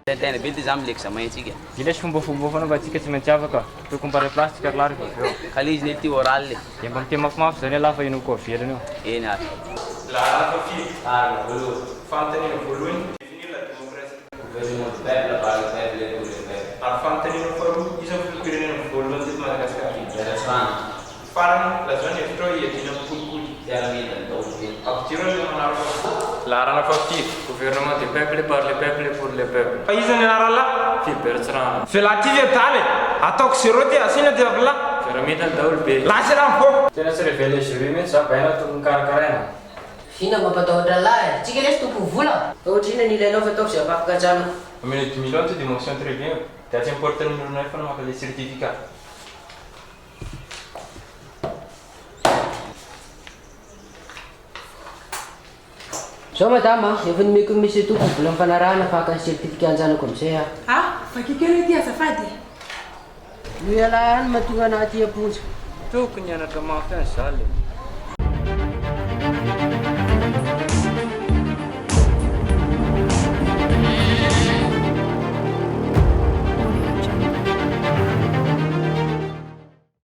Tena be ty zany le examen antsika. Ilay fombafomba fanaovantsika tsy maintsy afaka to comparé plastika larika eo. Ka le izy le ty oral le. Dia mba miteny mafimafy zany laha fa ino koa avelany eo. Eny ary. Laharana voalohany. Fanontaniana voalohany. Définir la démocratie. Gouvernement du peuple par le peuple et pour le peuple. Ary fanontaniana faharoa, isan'ny filoham-pirenena voalohany teto Madagasikara. Venezuela. Farany lazana hevitra hoe hiadiana amin'ny kolikoly. Piramide ndao be. Ampidirana ilay manaro Laharana fahavalo, gouvernement du peuple par le peuple et pour le peuple. fa izy ny anarala Fibertsirana. velativy adaly ataoko zéro ty asina ty avy la Piramide daholo be. lasy raha mivoaka. Tena tsy révélé jury mihitsy za baina tokony karakaraina. Fina mampatahotra lahy, tsika lesy tompo vola. Ohatra ina ny ilainao fa ataoko zay afaka atrano. Amene 10 millions ty démotion très bien. Dia tsy importe ny olona fa maka le certificat. Zao madama, efa nomeko misy tompo vola ampanarahana afaka certificat anjanako amizay aho. Ah, fakekely ty azafady. Lo ialahany mahatonga anaty aponja. Tokony hianatra mafy any za le.